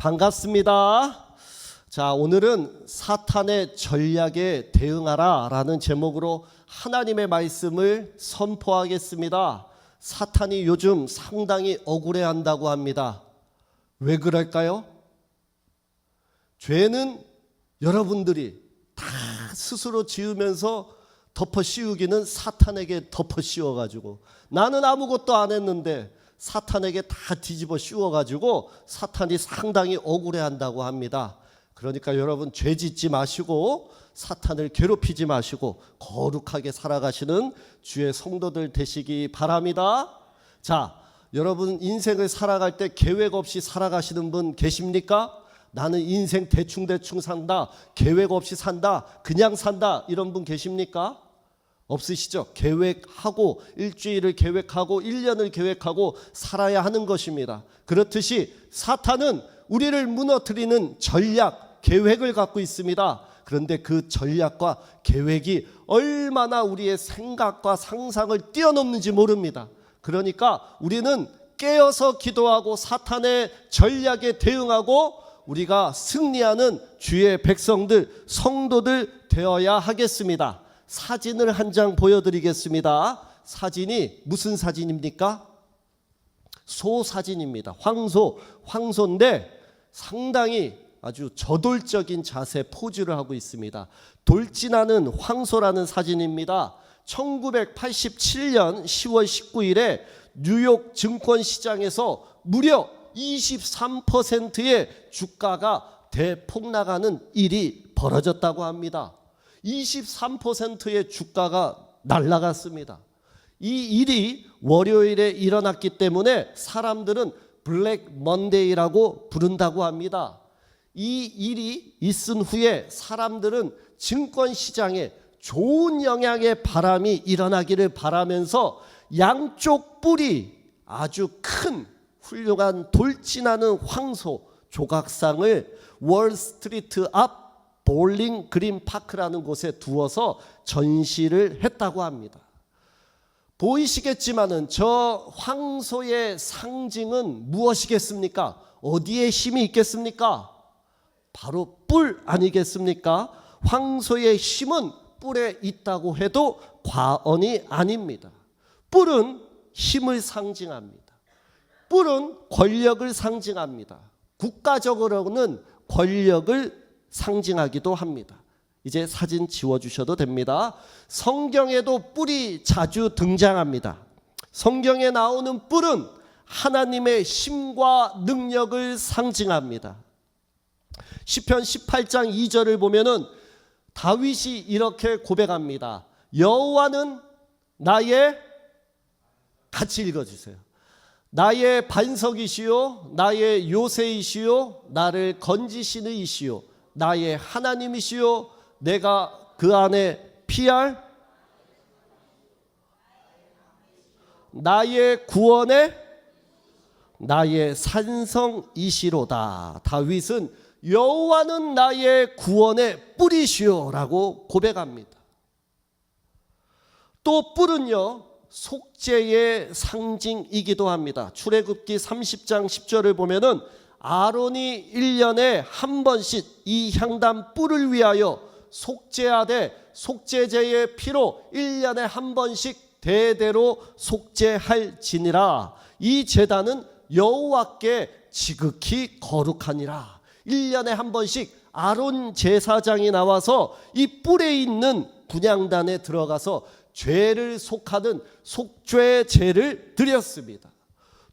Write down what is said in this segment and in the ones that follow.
반갑습니다. 자, 오늘은 사탄의 전략에 대응하라 라는 제목으로 하나님의 말씀을 선포하겠습니다. 사탄이 요즘 상당히 억울해한다고 합니다. 왜 그럴까요? 죄는 여러분들이 다 스스로 지으면서 덮어 씌우기는 사탄에게 덮어 씌워가지고, 나는 아무것도 안 했는데 사탄에게 다 뒤집어 씌워가지고 사탄이 상당히 억울해한다고 합니다. 그러니까 여러분, 죄 짓지 마시고 사탄을 괴롭히지 마시고 거룩하게 살아가시는 주의 성도들 되시기 바랍니다. 자, 여러분 인생을 살아갈 때 계획 없이 살아가시는 분 계십니까? 나는 인생 대충 산다, 계획 없이 산다, 그냥 산다, 이런 분 계십니까? 없으시죠? 계획하고, 일주일을 계획하고 1년을 계획하고 살아야 하는 것입니다. 그렇듯이 사탄은 우리를 무너뜨리는 전략, 계획을 갖고 있습니다. 그런데 그 전략과 계획이 얼마나 우리의 생각과 상상을 뛰어넘는지 모릅니다. 그러니까 우리는 깨어서 기도하고 사탄의 전략에 대응하고 우리가 승리하는 주의 백성들, 성도들 되어야 하겠습니다. 사진을 한 장 보여드리겠습니다. 사진이 무슨 사진입니까? 소 사진입니다. 황소인데 상당히 아주 저돌적인 자세, 포즈를 하고 있습니다. 돌진하는 황소라는 사진입니다. 1987년 10월 19일에 뉴욕 증권시장에서 무려 23%의 주가가 대폭락하는 일이 벌어졌다고 합니다. 23%의 주가가 날아갔습니다. 이 일이 월요일에 일어났기 때문에 사람들은 블랙 먼데이라고 부른다고 합니다. 이 일이 있은 후에 사람들은 증권시장에 좋은 영향의 바람이 일어나기를 바라면서 양쪽 뿔이 아주 큰 훌륭한 돌진하는 황소 조각상을 월스트리트 앞 볼링 그린 파크라는 곳에 두어서 전시를 했다고 합니다. 보이시겠지만은 저 황소의 상징은 무엇이겠습니까? 어디에 힘이 있겠습니까? 바로 뿔 아니겠습니까? 황소의 힘은 뿔에 있다고 해도 과언이 아닙니다. 뿔은 힘을 상징합니다. 뿔은 권력을 상징합니다. 국가적으로는 권력을 상징하기도 합니다. 이제 사진 지워주셔도 됩니다. 성경에도 뿔이 자주 등장합니다. 성경에 나오는 뿔은 하나님의 힘과 능력을 상징합니다. 시편 18장 2절을 보면은 다윗이 이렇게 고백합니다. 여호와는 나의, 같이 읽어주세요. 나의 반석이시요 나의 요새이시요 나를 건지시는 이시요 나의 하나님이시요 내가 그 안에 피할 나의 구원의 나의 산성이시로다. 다윗은 여호와는 나의 구원의 뿔이시요 라고 고백합니다. 또 뿔은요, 속죄의 상징이기도 합니다. 출애굽기 30장 10절을 보면은 아론이 1년에 한 번씩 이 향단 뿔을 위하여 속죄하되 속죄제의 피로 1년에 한 번씩 대대로 속죄할지니라. 이 제단은 여호와께 지극히 거룩하니라. 1년에 한 번씩 아론 제사장이 나와서 이 뿔에 있는 분향단에 들어가서 죄를 속하는 속죄제를 드렸습니다.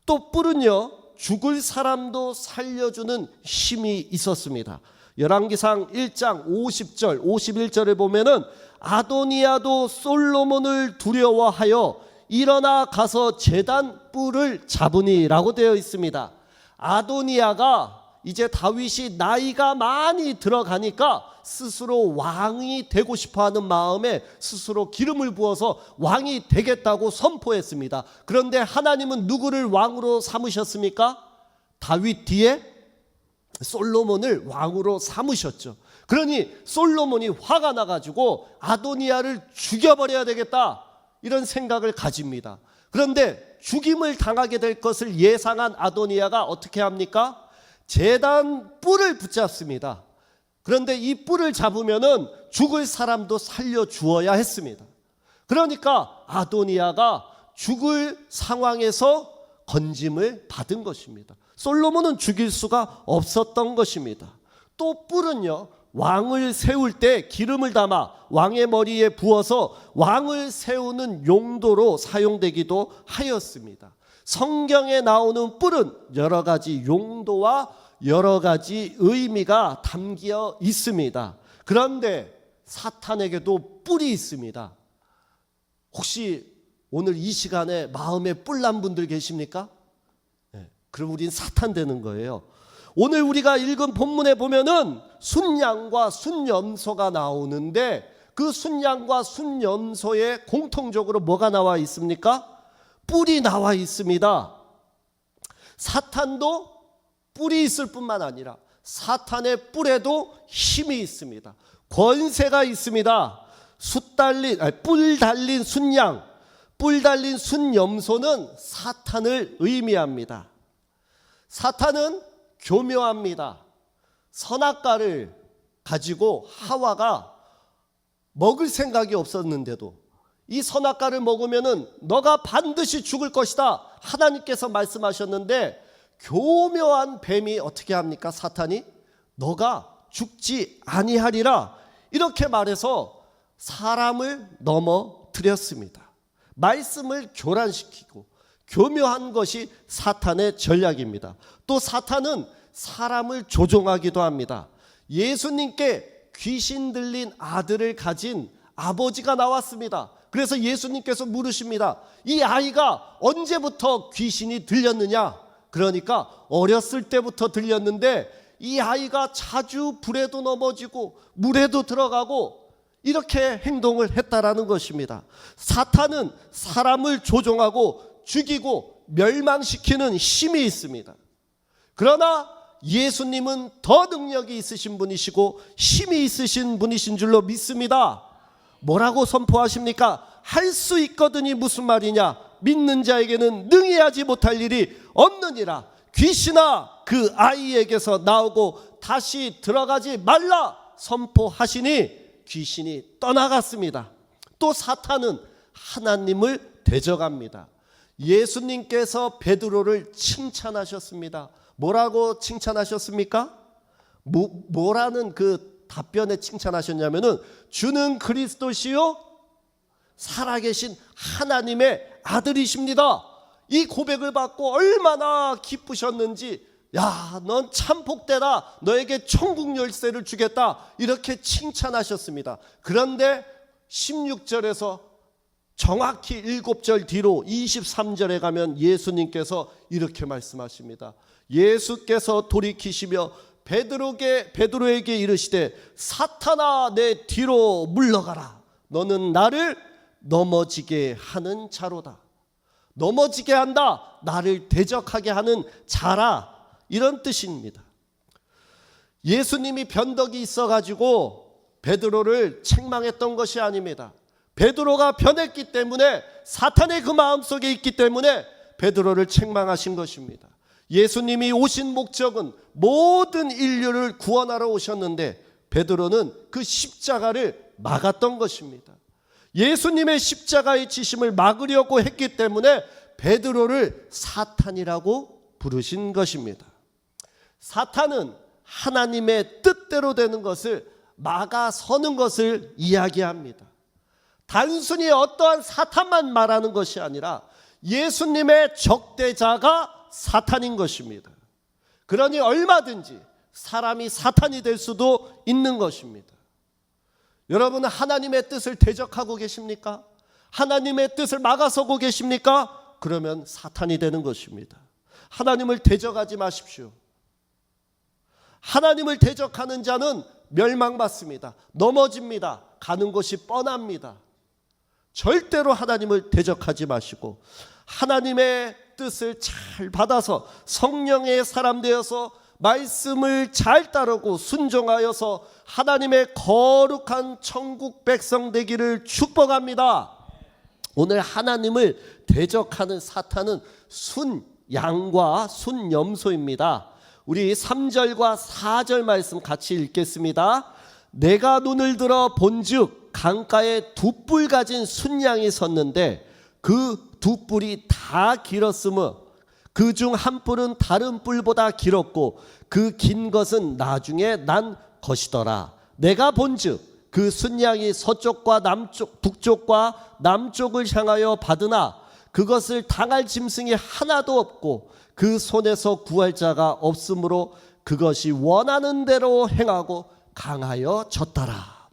또 뿔은요, 죽을 사람도 살려주는 힘이 있었습니다. 열왕기상 1장 50절 51절을 보면은 아도니아도 솔로몬을 두려워하여 일어나 가서 제단 뿔을 잡으니라고 되어 있습니다. 아도니아가 이제 다윗이 나이가 많이 들어가니까 스스로 왕이 되고 싶어하는 마음에 스스로 기름을 부어서 왕이 되겠다고 선포했습니다. 그런데 하나님은 누구를 왕으로 삼으셨습니까? 다윗 뒤에 솔로몬을 왕으로 삼으셨죠. 그러니 솔로몬이 화가 나가지고 아도니아를 죽여버려야 되겠다, 이런 생각을 가집니다. 그런데 죽임을 당하게 될 것을 예상한 아도니아가 어떻게 합니까? 제단 뿔을 붙잡습니다. 그런데 이 뿔을 잡으면은 죽을 사람도 살려 주어야 했습니다. 그러니까 아도니아가 죽을 상황에서 건짐을 받은 것입니다. 솔로몬은 죽일 수가 없었던 것입니다. 또 뿔은요, 왕을 세울 때 기름을 담아 왕의 머리에 부어서 왕을 세우는 용도로 사용되기도 하였습니다. 성경에 나오는 뿔은 여러 가지 용도와 여러 가지 의미가 담겨 있습니다. 그런데 사탄에게도 뿔이 있습니다. 혹시 오늘 이 시간에 마음에 뿔난 분들 계십니까? 네, 그럼 우린 사탄 되는 거예요. 오늘 우리가 읽은 본문에 보면은 순양과 순염소가 나오는데 그 순양과 순염소에 공통적으로 뭐가 나와 있습니까? 뿔이 나와 있습니다. 사탄도 뿔이 있을 뿐만 아니라 사탄의 뿔에도 힘이 있습니다. 권세가 있습니다. 뿔 달린 순양, 뿔 달린 순염소는 사탄을 의미합니다. 사탄은 교묘합니다. 선악과를 가지고 하와가 먹을 생각이 없었는데도 이 선악과를 먹으면은 너가 반드시 죽을 것이다 하나님께서 말씀하셨는데, 교묘한 뱀이 어떻게 합니까? 사탄이 너가 죽지 아니하리라 이렇게 말해서 사람을 넘어뜨렸습니다. 말씀을 교란시키고 교묘한 것이 사탄의 전략입니다. 또 사탄은 사람을 조종하기도 합니다. 예수님께 귀신 들린 아들을 가진 아버지가 나왔습니다. 그래서 예수님께서 물으십니다. 이 아이가 언제부터 귀신이 들렸느냐? 그러니까 어렸을 때부터 들렸는데 이 아이가 자주 불에도 넘어지고 물에도 들어가고 이렇게 행동을 했다라는 것입니다. 사탄은 사람을 조종하고 죽이고 멸망시키는 힘이 있습니다. 그러나 예수님은 더 능력이 있으신 분이시고 힘이 있으신 분이신 줄로 믿습니다. 뭐라고 선포하십니까? 할 수 있거든이 무슨 말이냐? 믿는 자에게는 능히 하지 못할 일이 없느니라. 귀신아 그 아이에게서 나오고 다시 들어가지 말라 선포하시니 귀신이 떠나갔습니다. 또 사탄은 하나님을 대적합니다. 예수님께서 베드로를 칭찬하셨습니다. 뭐라고 칭찬하셨습니까? 뭐라는 그 답변에 칭찬하셨냐면은 주는 그리스도시요 살아계신 하나님의 아들이십니다. 이 고백을 받고 얼마나 기쁘셨는지, 야, 넌 참 복되다, 너에게 천국 열쇠를 주겠다 이렇게 칭찬하셨습니다. 그런데 16절에서 정확히 7절 뒤로 23절에 가면 예수님께서 이렇게 말씀하십니다. 예수께서 돌이키시며 베드로에게 이르시되 사탄아 내 뒤로 물러가라. 너는 나를 넘어지게 하는 자로다. 넘어지게 한다. 나를 대적하게 하는 자라. 이런 뜻입니다. 예수님이 변덕이 있어가지고 베드로를 책망했던 것이 아닙니다. 베드로가 변했기 때문에, 사탄의 그 마음속에 있기 때문에 베드로를 책망하신 것입니다. 예수님이 오신 목적은 모든 인류를 구원하러 오셨는데 베드로는 그 십자가를 막았던 것입니다. 예수님의 십자가의 지심을 막으려고 했기 때문에 베드로를 사탄이라고 부르신 것입니다. 사탄은 하나님의 뜻대로 되는 것을 막아서는 것을 이야기합니다. 단순히 어떠한 사탄만 말하는 것이 아니라 예수님의 적대자가 사탄인 것입니다. 그러니 얼마든지 사람이 사탄이 될 수도 있는 것입니다. 여러분은 하나님의 뜻을 대적하고 계십니까? 하나님의 뜻을 막아서고 계십니까? 그러면 사탄이 되는 것입니다. 하나님을 대적하지 마십시오. 하나님을 대적하는 자는 멸망받습니다. 넘어집니다. 가는 곳이 뻔합니다. 절대로 하나님을 대적하지 마시고 하나님의 뜻을 잘 받아서 성령의 사람 되어서 말씀을 잘 따르고 순종하여서 하나님의 거룩한 천국 백성 되기를 축복합니다. 오늘 하나님을 대적하는 사탄은 순양과 순염소입니다. 우리 3절과 4절 말씀 같이 읽겠습니다. 내가 눈을 들어 본즉 강가에 두 뿔 가진 순양이 섰는데 그 두 뿔이 다 길었으므 그 중 한 뿔은 다른 뿔보다 길었고 그 긴 것은 나중에 난 것이더라. 내가 본즉 그 순양이 서쪽과 남쪽, 북쪽과 남쪽을 향하여 받으나 그것을 당할 짐승이 하나도 없고 그 손에서 구할 자가 없으므로 그것이 원하는 대로 행하고 강하여 졌더라.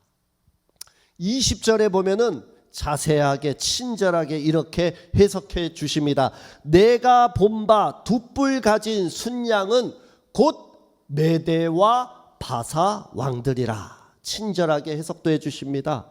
20절에 보면은 자세하게 친절하게 이렇게 해석해 주십니다. 내가 본 바 두 뿔 가진 순양은 곧 메대와 바사 왕들이라. 친절하게 해석도 해 주십니다.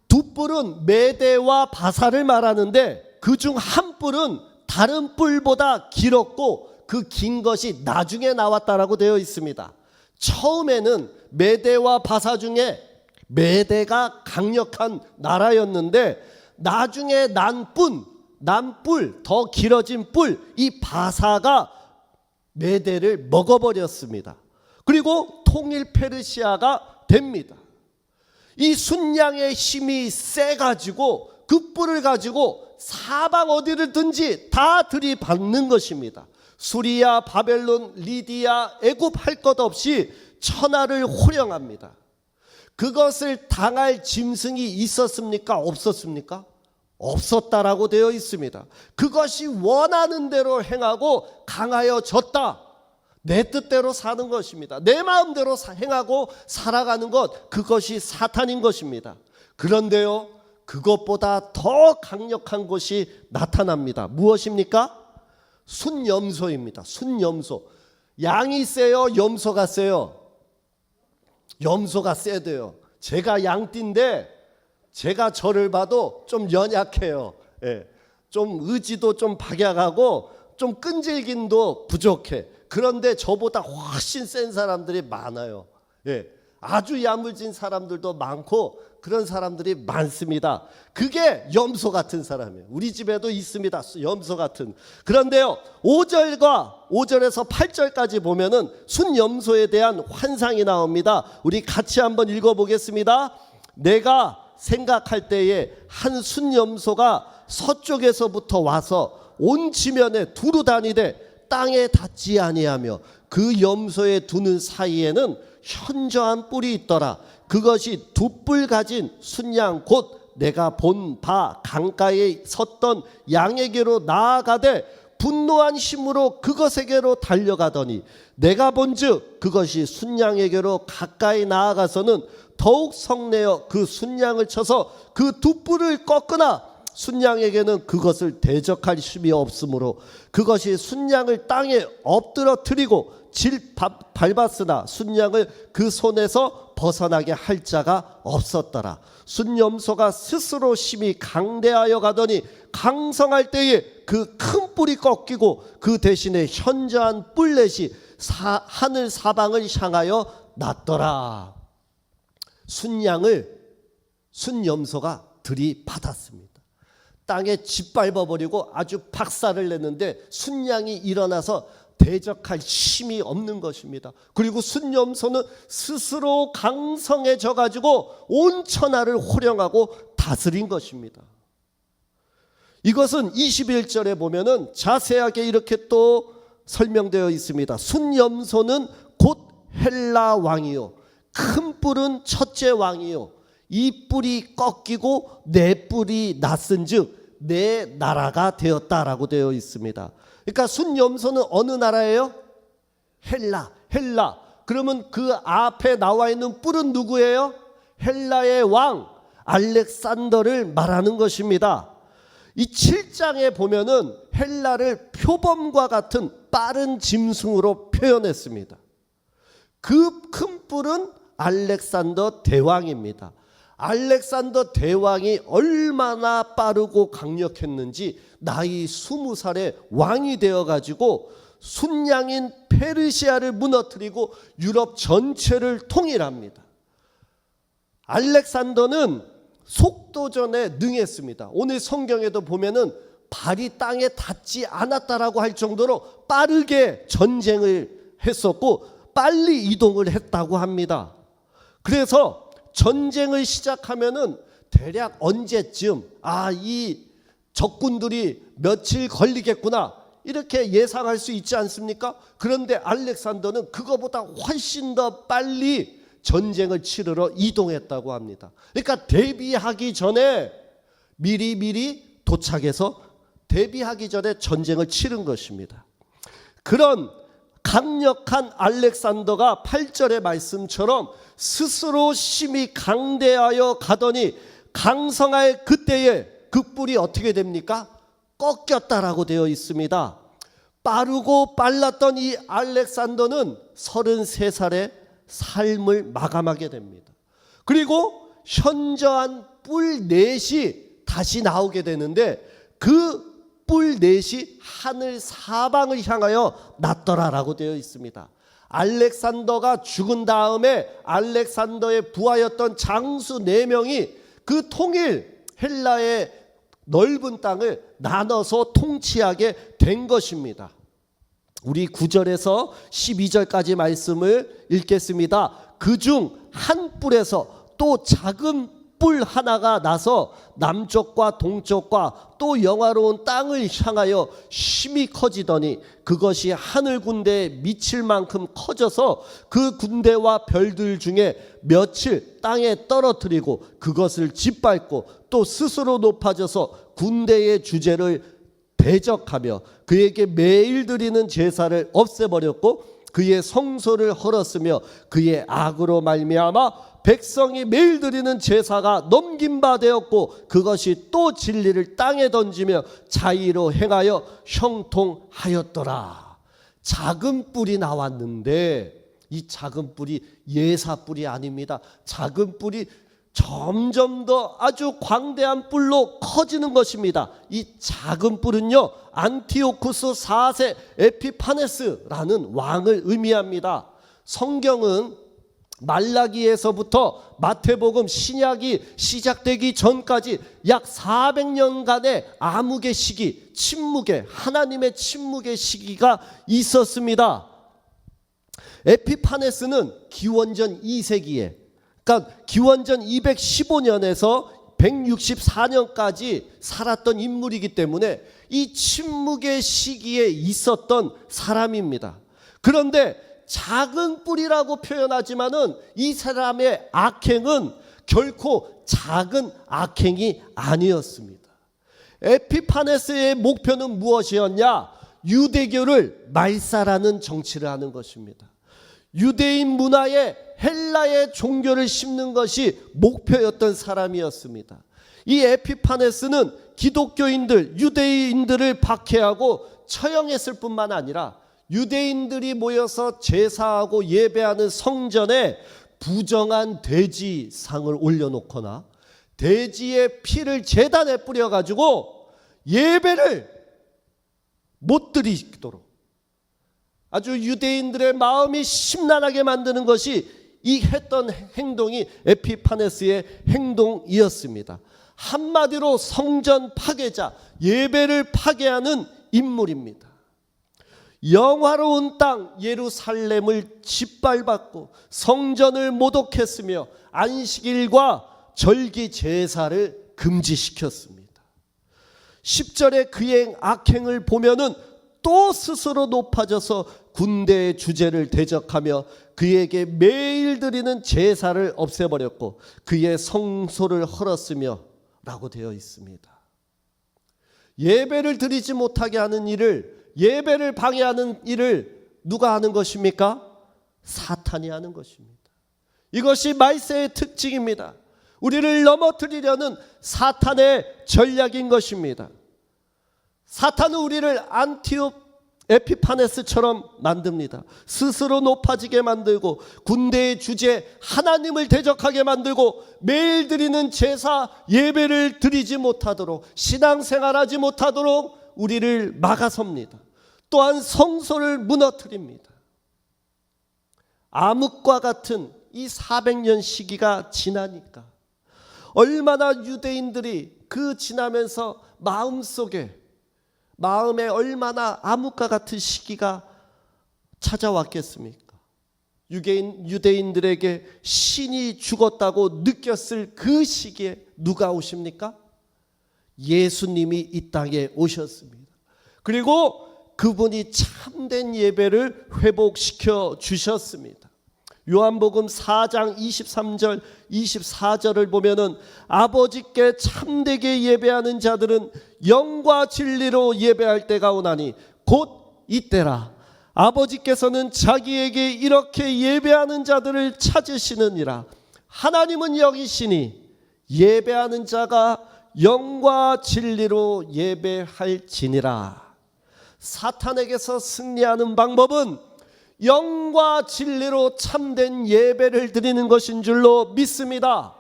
두 뿔은 메대와 바사를 말하는데 그 중 한 뿔은 다른 뿔보다 길었고 그 긴 것이 나중에 나왔다라고 되어 있습니다. 처음에는 메대와 바사 중에 메대가 강력한 나라였는데 나중에 난 뿔, 더 길어진 뿔, 이 바사가 메대를 먹어버렸습니다. 그리고 통일 페르시아가 됩니다. 이 순양의 힘이 세가지고 그 뿔을 가지고 사방 어디를든지 다 들이받는 것입니다. 수리아, 바벨론, 리디아, 애굽 할 것 없이 천하를 호령합니다. 그것을 당할 짐승이 있었습니까? 없었습니까? 없었다라고 되어 있습니다. 그것이 원하는 대로 행하고 강하여 졌다. 내 뜻대로 사는 것입니다. 내 마음대로 행하고 살아가는 것, 그것이 사탄인 것입니다. 그런데요, 그것보다 더 강력한 것이 나타납니다. 무엇입니까? 순염소입니다. 순염소. 양이 세요? 염소가 세요? 염소가 세대요. 제가 양띠인데 제가 저를 봐도 좀 연약해요. 예. 좀 의지도 좀 박약하고 좀 끈질김도 부족해. 그런데 저보다 훨씬 센 사람들이 많아요. 예. 아주 야물진 사람들도 많고 그런 사람들이 많습니다. 그게 염소 같은 사람이에요. 우리 집에도 있습니다. 염소 같은. 그런데요, 5절에서 8절까지 보면은 순염소에 대한 환상이 나옵니다. 우리 같이 한번 읽어보겠습니다. 내가 생각할 때에 한 순염소가 서쪽에서부터 와서 온 지면에 두루 다니되 땅에 닿지 아니하며 그 염소의 두는 사이에는 현저한 뿔이 있더라. 그것이 두 뿔 가진 순양 곧 내가 본 바 강가에 섰던 양에게로 나아가되 분노한 힘으로 그것에게로 달려가더니 내가 본즉 그것이 순양에게로 가까이 나아가서는 더욱 성내어 그 순양을 쳐서 그 두 뿔을 꺾으나 순양에게는 그것을 대적할 힘이 없으므로 그것이 순양을 땅에 엎드러뜨리고 밟았으나 순양을 그 손에서 벗어나게 할 자가 없었더라. 순염소가 스스로 힘이 강대하여 가더니 강성할 때에 그 큰 뿔이 꺾이고 그 대신에 현저한 뿔렛이 하늘 사방을 향하여 났더라. 순염소가 들이받았습니다. 땅에 짓밟아버리고 아주 박살을 냈는데 순양이 일어나서 대적할 힘이 없는 것입니다. 그리고 순염소는 스스로 강성해져 가지고 온 천하를 호령하고 다스린 것입니다. 이것은 21절에 보면은 자세하게 이렇게 또 설명되어 있습니다. 순염소는 곧 헬라 왕이요 큰 뿔은 첫째 왕이요 이 뿔이 꺾이고 내 뿔이 났은즉 내 나라가 되었다라고 되어 있습니다. 그러니까 순염소는 어느 나라예요? 헬라. 그러면 그 앞에 나와 있는 뿔은 누구예요? 헬라의 왕 알렉산더를 말하는 것입니다. 이 7장에 보면은 헬라를 표범과 같은 빠른 짐승으로 표현했습니다. 그 큰 뿔은 알렉산더 대왕입니다. 알렉산더 대왕이 얼마나 빠르고 강력했는지 나이 20살에 왕이 되어가지고 순양인 페르시아를 무너뜨리고 유럽 전체를 통일합니다. 알렉산더는 속도전에 능했습니다. 오늘 성경에도 보면은 발이 땅에 닿지 않았다라고 할 정도로 빠르게 전쟁을 했었고 빨리 이동을 했다고 합니다. 그래서 전쟁을 시작하면은 대략 언제쯤 이 적군들이 며칠 걸리겠구나 이렇게 예상할 수 있지 않습니까? 그런데 알렉산더는 그거보다 훨씬 더 빨리 전쟁을 치르러 이동했다고 합니다. 그러니까 대비하기 전에 미리 도착해서 대비하기 전에 전쟁을 치른 것입니다. 그런 강력한 알렉산더가 8절의 말씀처럼 스스로 심히 강대하여 가더니 강성할 그때에 그 뿔이 어떻게 됩니까? 꺾였다라고 되어 있습니다. 빠르고 빨랐던 이 알렉산더는 33살에 삶을 마감하게 됩니다. 그리고 현저한 뿔 넷이 다시 나오게 되는데 그 뿔 넷이 하늘 사방을 향하여 났더라라고 되어 있습니다. 알렉산더가 죽은 다음에 알렉산더의 부하였던 장수 4명이 그 통일 헬라의 넓은 땅을 나눠서 통치하게 된 것입니다. 우리 9절에서 12절까지 말씀을 읽겠습니다. 그중 한 뿔에서 또 작은 뿔 하나가 나서 남쪽과 동쪽과 또 영화로운 땅을 향하여 심히 커지더니 그것이 하늘 군대에 미칠 만큼 커져서 그 군대와 별들 중에 며칠 땅에 떨어뜨리고 그것을 짓밟고 또 스스로 높아져서 군대의 주제를 대적하며 그에게 매일 드리는 제사를 없애버렸고 그의 성소를 헐었으며 그의 악으로 말미암아 백성이 매일 드리는 제사가 넘긴 바 되었고 그것이 또 진리를 땅에 던지며 자의로 행하여 형통하였더라. 작은 뿔이 나왔는데 이 작은 뿔이 예사 뿔이 아닙니다. 작은 뿔이 점점 더 아주 광대한 뿔로 커지는 것입니다. 이 작은 뿔은요 안티오쿠스 4세 에피파네스라는 왕을 의미합니다. 성경은 말라기에서부터 마태복음 신약이 시작되기 전까지 약 400년간의 암흑의 시기, 침묵의 하나님의 침묵의 시기가 있었습니다. 에피파네스는 기원전 2세기에 그러니까 기원전 215년에서 164년까지 살았던 인물이기 때문에 이 침묵의 시기에 있었던 사람입니다. 그런데 작은 뿔이라고 표현하지만은 이 사람의 악행은 결코 작은 악행이 아니었습니다. 에피파네스의 목표는 무엇이었냐? 유대교를 말살하는 정치를 하는 것입니다. 유대인 문화에 헬라의 종교를 심는 것이 목표였던 사람이었습니다. 이 에피파네스는 기독교인들, 유대인들을 박해하고 처형했을 뿐만 아니라 유대인들이 모여서 제사하고 예배하는 성전에 부정한 돼지상을 올려놓거나 돼지의 피를 제단에 뿌려가지고 예배를 못 드리도록 아주 유대인들의 마음이 심란하게 만드는 것이 이 했던 행동이 에피파네스의 행동이었습니다. 한마디로 성전 파괴자, 예배를 파괴하는 인물입니다. 영화로운 땅 예루살렘을 짓밟았고 성전을 모독했으며 안식일과 절기 제사를 금지시켰습니다. 10절의 그의 악행을 보면은 또 스스로 높아져서 군대의 주제를 대적하며 그에게 매일 드리는 제사를 없애버렸고 그의 성소를 헐었으며 라고 되어 있습니다. 예배를 드리지 못하게 하는 일을 예배를 방해하는 일을 누가 하는 것입니까? 사탄이 하는 것입니다. 이것이 말세의 특징입니다. 우리를 넘어뜨리려는 사탄의 전략인 것입니다. 사탄은 우리를 에피파네스처럼 만듭니다. 스스로 높아지게 만들고 군대의 주제 하나님을 대적하게 만들고 매일 드리는 제사 예배를 드리지 못하도록 신앙생활하지 못하도록 우리를 막아섭니다. 또한 성소를 무너뜨립니다. 암흑과 같은 이 400년 시기가 지나니까 얼마나 유대인들이 그 지나면서 마음에 얼마나 암흑과 같은 시기가 찾아왔겠습니까? 유대인들에게 신이 죽었다고 느꼈을 그 시기에 누가 오십니까? 예수님이 이 땅에 오셨습니다. 그리고 그분이 참된 예배를 회복시켜 주셨습니다. 요한복음 4장 23절 24절을 보면은 아버지께 참되게 예배하는 자들은 영과 진리로 예배할 때가 오나니 곧 이때라. 아버지께서는 자기에게 이렇게 예배하는 자들을 찾으시느니라. 하나님은 영이시니 예배하는 자가 영과 진리로 예배할지니라. 사탄에게서 승리하는 방법은 영과 진리로 참된 예배를 드리는 것인 줄로 믿습니다.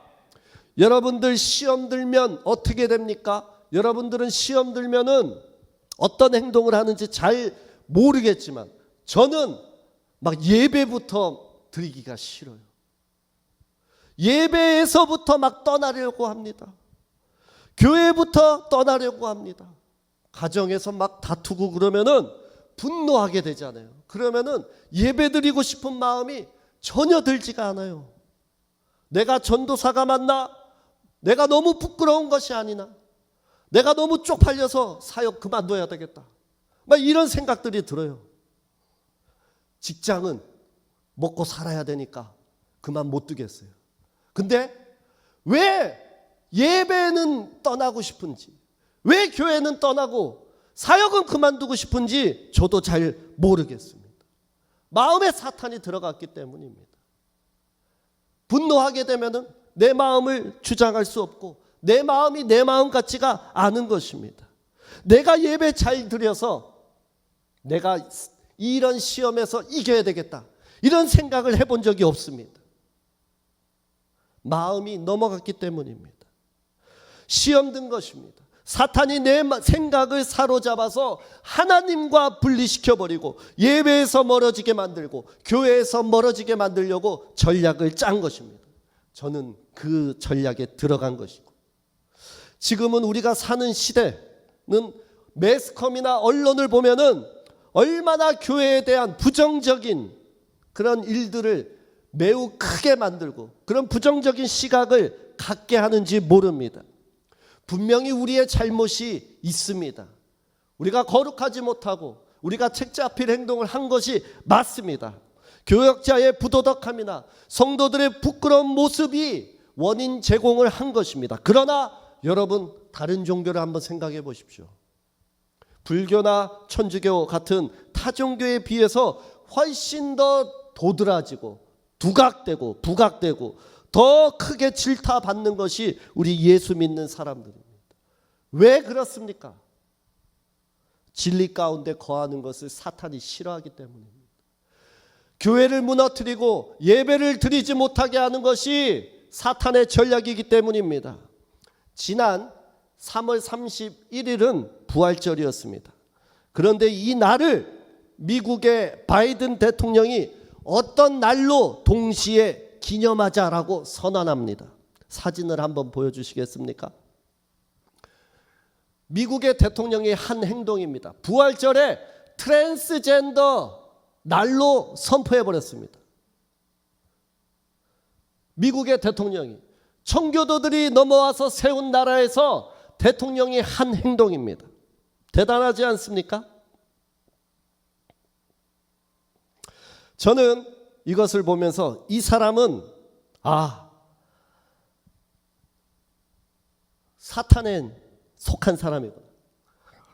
여러분들 시험 들면 어떻게 됩니까? 여러분들은 시험 들면은 어떤 행동을 하는지 잘 모르겠지만 저는 막 예배부터 드리기가 싫어요. 예배에서부터 막 떠나려고 합니다. 교회부터 떠나려고 합니다. 가정에서 막 다투고 그러면은 분노하게 되잖아요. 그러면은 예배드리고 싶은 마음이 전혀 들지가 않아요. 내가 전도사가 맞나? 내가 너무 부끄러운 것이 아니나? 내가 너무 쪽팔려서 사역 그만둬야 되겠다. 막 이런 생각들이 들어요. 직장은 먹고 살아야 되니까 그만 못 두겠어요. 근데 왜 예배는 떠나고 싶은지, 왜 교회는 떠나고 사역은 그만두고 싶은지 저도 잘 모르겠습니다. 마음에 사탄이 들어갔기 때문입니다. 분노하게 되면은 내 마음을 주장할 수 없고 내 마음이 내 마음 같지가 않은 것입니다. 내가 예배 잘 드려서 내가 이런 시험에서 이겨야 되겠다, 이런 생각을 해본 적이 없습니다. 마음이 넘어갔기 때문입니다. 시험 든 것입니다. 사탄이 내 생각을 사로잡아서 하나님과 분리시켜버리고 예배에서 멀어지게 만들고 교회에서 멀어지게 만들려고 전략을 짠 것입니다. 저는 그 전략에 들어간 것이고, 지금은 우리가 사는 시대는 매스컴이나 언론을 보면은 얼마나 교회에 대한 부정적인 그런 일들을 매우 크게 만들고 그런 부정적인 시각을 갖게 하는지 모릅니다. 분명히 우리의 잘못이 있습니다. 우리가 거룩하지 못하고 우리가 책잡힐 행동을 한 것이 맞습니다. 교역자의 부도덕함이나 성도들의 부끄러운 모습이 원인 제공을 한 것입니다. 그러나 여러분, 다른 종교를 한번 생각해 보십시오. 불교나 천주교 같은 타종교에 비해서 훨씬 더 도드라지고 두각되고 부각되고 더 크게 질타받는 것이 우리 예수 믿는 사람들입니다. 왜 그렇습니까? 진리 가운데 거하는 것을 사탄이 싫어하기 때문입니다. 교회를 무너뜨리고 예배를 드리지 못하게 하는 것이 사탄의 전략이기 때문입니다. 지난 3월 31일은 부활절이었습니다. 그런데 이 날을 미국의 바이든 대통령이 어떤 날로 동시에 기념하자라고 선언합니다. 사진을 한번 보여주시겠습니까? 미국의 대통령의 한 행동입니다. 부활절에 트랜스젠더 날로 선포해버렸습니다. 미국의 대통령이 청교도들이 넘어와서 세운 나라에서 대통령이 한 행동입니다. 대단하지 않습니까? 저는 이것을 보면서 이 사람은 사탄에 속한 사람이구나,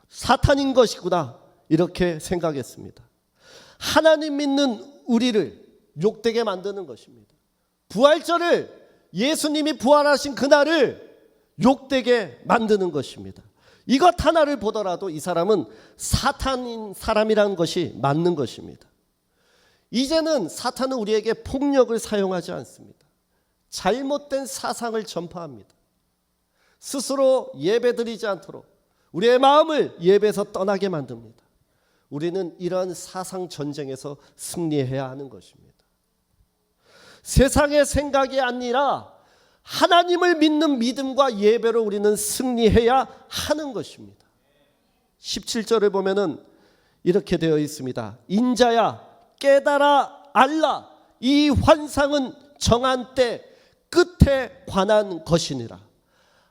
사탄인 것이구나, 이렇게 생각했습니다. 하나님 믿는 우리를 욕되게 만드는 것입니다. 부활절을, 예수님이 부활하신 그날을 욕되게 만드는 것입니다. 이것 하나를 보더라도 이 사람은 사탄인 사람이라는 것이 맞는 것입니다. 이제는 사탄은 우리에게 폭력을 사용하지 않습니다. 잘못된 사상을 전파합니다. 스스로 예배드리지 않도록 우리의 마음을 예배에서 떠나게 만듭니다. 우리는 이런 사상 전쟁에서 승리해야 하는 것입니다. 세상의 생각이 아니라 하나님을 믿는 믿음과 예배로 우리는 승리해야 하는 것입니다. 17절을 보면은 이렇게 되어 있습니다. 인자야, 깨달아 알라. 이 환상은 정한 때 끝에 관한 것이니라.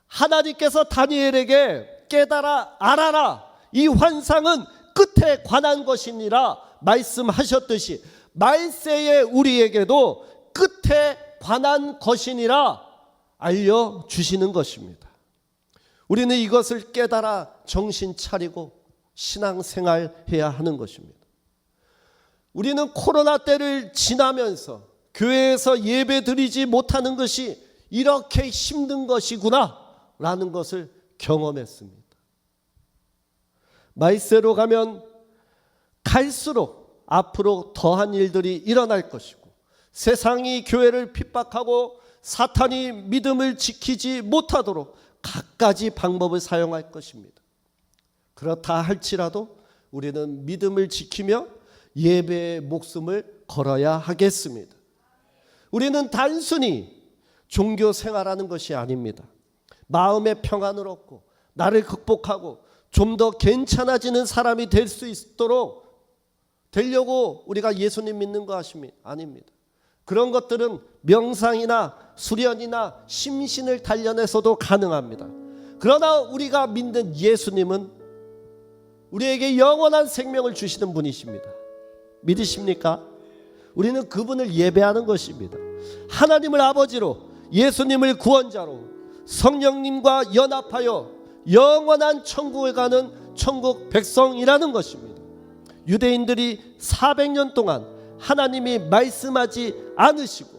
하나님께서 다니엘에게 깨달아 알아라. 이 환상은 끝에 관한 것이니라 말씀하셨듯이 말세에 우리에게도 끝에 관한 것이니라 알려주시는 것입니다. 우리는 이것을 깨달아 정신 차리고 신앙생활해야 하는 것입니다. 우리는 코로나 때를 지나면서 교회에서 예배 드리지 못하는 것이 이렇게 힘든 것이구나 라는 것을 경험했습니다. 말세로 가면 갈수록 앞으로 더한 일들이 일어날 것이고 세상이 교회를 핍박하고 사탄이 믿음을 지키지 못하도록 갖가지 방법을 사용할 것입니다. 그렇다 할지라도 우리는 믿음을 지키며 예배의 목숨을 걸어야 하겠습니다. 우리는 단순히 종교 생활하는 것이 아닙니다. 마음의 평안을 얻고 나를 극복하고 좀 더 괜찮아지는 사람이 될 수 있도록 되려고 우리가 예수님 믿는 거 아닙니다. 그런 것들은 명상이나 수련이나 심신을 단련해서도 가능합니다. 그러나 우리가 믿는 예수님은 우리에게 영원한 생명을 주시는 분이십니다. 믿으십니까? 우리는 그분을 예배하는 것입니다. 하나님을 아버지로 예수님을 구원자로 성령님과 연합하여 영원한 천국에 가는 천국 백성이라는 것입니다. 유대인들이 400년 동안 하나님이 말씀하지 않으시고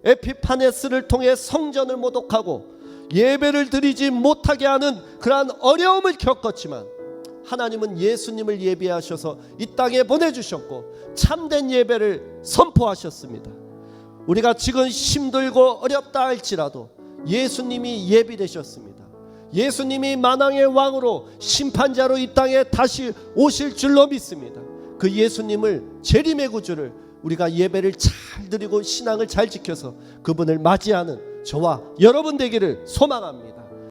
에피파네스를 통해 성전을 모독하고 예배를 드리지 못하게 하는 그러한 어려움을 겪었지만 하나님은 예수님을 예비하셔서 이 땅에 보내주셨고 참된 예배를 선포하셨습니다. 우리가 지금 힘들고 어렵다 할지라도 예수님이 예비되셨습니다. 예수님이 만왕의 왕으로 심판자로 이 땅에 다시 오실 줄로 믿습니다. 그 예수님을 재림의 구주를 우리가 예배를 잘 드리고 신앙을 잘 지켜서 그분을 맞이하는 저와 여러분 되기를 소망합니다.